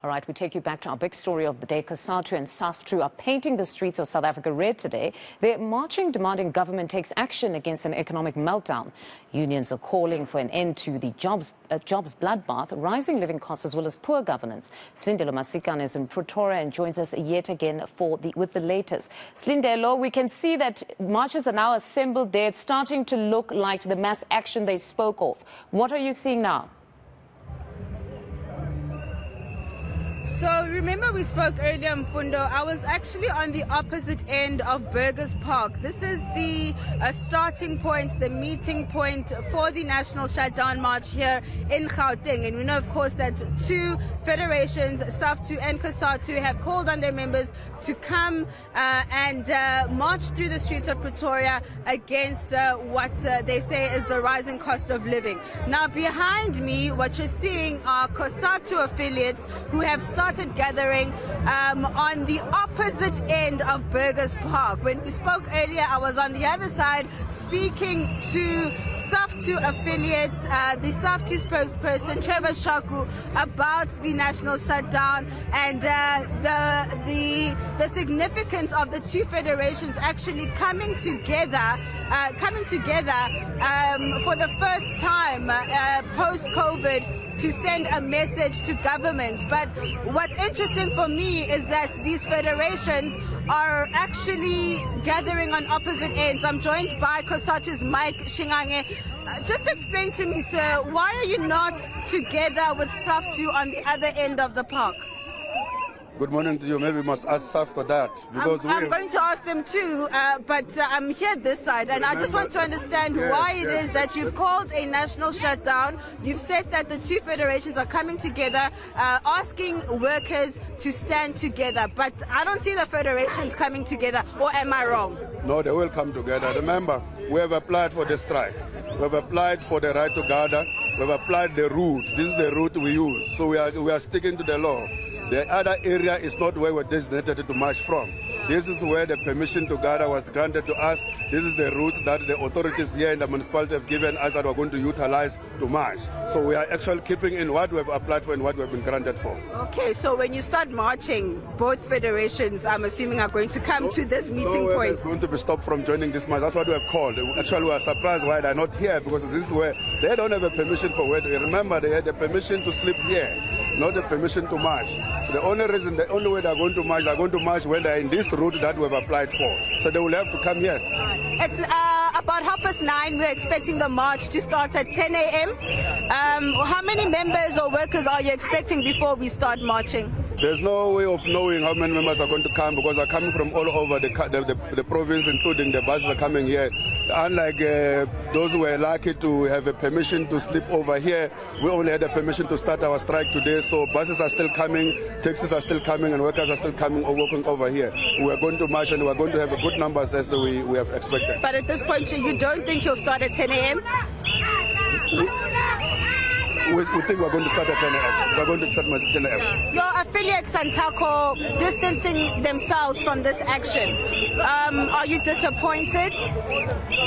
All right, we take you back to our big story of the day. Cosatu and Saftu are painting the streets of South Africa red today. They're marching, demanding government takes action against an economic meltdown. Unions are calling for an end to the jobs bloodbath, rising living costs as well as poor governance. Silindelo Masikane is in Pretoria and joins us yet again with the latest. Silindelo, we can see that marchers are now assembled there. It's starting to look like the mass action they spoke of. What are you seeing now? So remember we spoke earlier, Mfundo, I was actually on the opposite end of Burgers Park. This is the starting point, the meeting point for the national shutdown march here in Gauteng. And we know, of course, that two federations, Saftu and Cosatu, have called on their members to come and march through the streets of Pretoria against what they say is the rising cost of living. Now, behind me, what you're seeing are Cosatu affiliates who have started gathering on the opposite end of Burgers Park. When we spoke earlier, I was on the other side speaking to Saftu affiliates, the Saftu spokesperson, Trevor Shaku, about the national shutdown and the significance of the two federations actually coming together for the first time post-COVID to send a message to government. But what's interesting for me is that these federations are actually gathering on opposite ends. I'm joined by Cosatu's Mike Shingange. Just explain to me, sir, why are you not together with Saftu on the other end of the park? Good morning to you. Maybe we must ask Saftu that. Because I'm going to ask them too, but I'm here this side, and I just want to understand why it is that you've called a national shutdown. You've said that the two federations are coming together, asking workers to stand together, but I don't see the federations coming together, or am I wrong? No, they will come together. Remember, we have applied for the strike. We have applied for the right to gather. We have applied the route. This is the route we use. So we are sticking to the law. The other area is not where we're designated to march from. This is where the permission to gather was granted to us. This is the route that the authorities here in the municipality have given us that we're going to utilize to march. So we are actually keeping in what we have applied for and what we have been granted for. Okay, so when you start marching, both federations, I'm assuming, are going to come to this meeting point. They're going to be stopped from joining this march. That's what we have called. Actually, we are surprised why they're not here, because this is where they don't have a permission for where. Remember, they had the permission to sleep here, not the permission to march. The only way they're going to march when they're in this route that we've applied for. So they will have to come here. It's about 9:30. We're expecting the march to start at 10 a.m. How many members or workers are you expecting before we start marching? There's no way of knowing how many members are going to come, because they're coming from all over the province, including the buses are coming here. Unlike those who were lucky to have a permission to sleep over here, we only had a permission to start our strike today. So buses are still coming, taxis are still coming, and workers are still coming or working over here. We are going to march, and we are going to have a good numbers as we have expected. But at this point, you don't think you'll start at 10 a.m.? We think we're going to start at 10 a.m. We're going to start at 10 a.m. Your affiliate Santako distancing themselves from this action. Are you disappointed?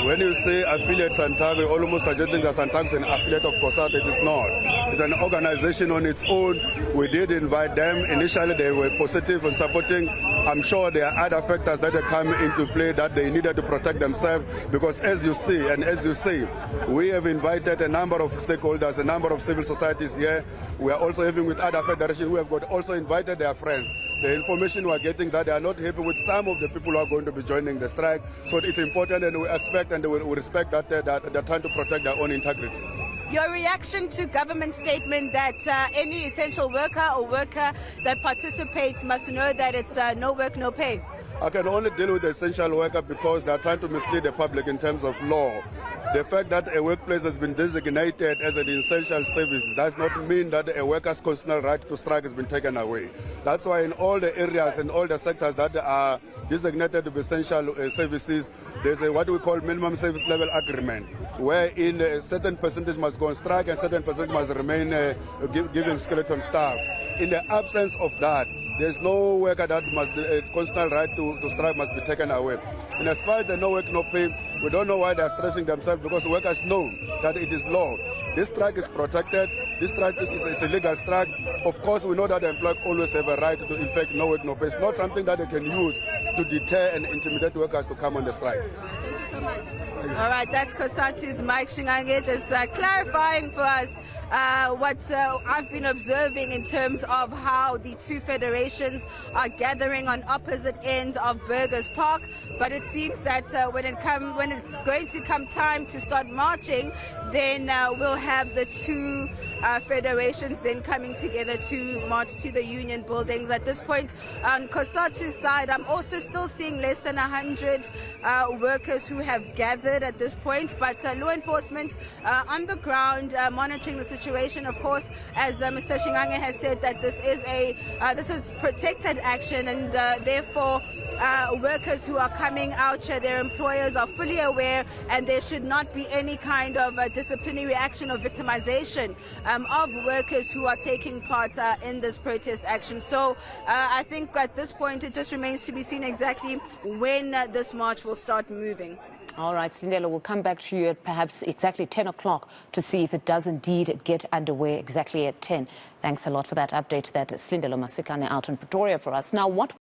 When you say affiliate Santako, you're almost suggesting that Santako is an affiliate of Cosatu. It is not. It's an organization on its own. We did invite them. Initially, they were positive and supporting. I'm sure there are other factors that come into play that they needed to protect themselves, because as you see and as you say, we have invited a number of stakeholders, a number of civil societies here. We are also having with other federations who have also invited their friends. The information we are getting that they are not happy with some of the people who are going to be joining the strike. So it's important, and we expect and we respect that they're trying to protect their own integrity. Your reaction to government statement that any essential worker or worker that participates must know that it's no work, no pay? I can only deal with the essential worker because they're trying to mislead the public in terms of law. The fact that a workplace has been designated as an essential service does not mean that a worker's constitutional right to strike has been taken away. That's why in all the areas and all the sectors that are designated to be essential services, there's what we call minimum service level agreement, wherein a certain percentage must go on strike and certain percentage must remain giving skeleton staff. In the absence of that, there's no worker that must, constitutional right to strike must be taken away. And as far as the no work, no pay, we don't know why they're stressing themselves, because workers know that it is law. This strike is protected. This strike is a legal strike. Of course, we know that the employer always have a right to, in fact, no work, no pay. It's not something that they can use to deter and intimidate workers to come on the strike. Thank you so much. All right, that's Cosatu's Mike Shingange just clarifying for us what I've been observing in terms of how the two federations are gathering on opposite ends of Burgers Park. But it seems that when it's going to come time to start marching, then we'll have the two federations then coming together to march to the union buildings. At this point, on Cosatu's side, I'm also still seeing less than 100 workers who have gathered at this point, but law enforcement on the ground monitoring the situation. Of course, as Mr. Shingange has said, that this is protected action, and therefore workers who are coming out, their employers are fully aware, and there should not be any kind of disciplinary action or victimization of workers who are taking part in this protest action. So I think at this point it just remains to be seen exactly when this march will start moving. All right, Silindelo, we'll come back to you at perhaps exactly 10 o'clock to see if it does indeed get underway exactly at 10. Thanks a lot for that update. That Silindelo Masikane out in Pretoria for us. Now, what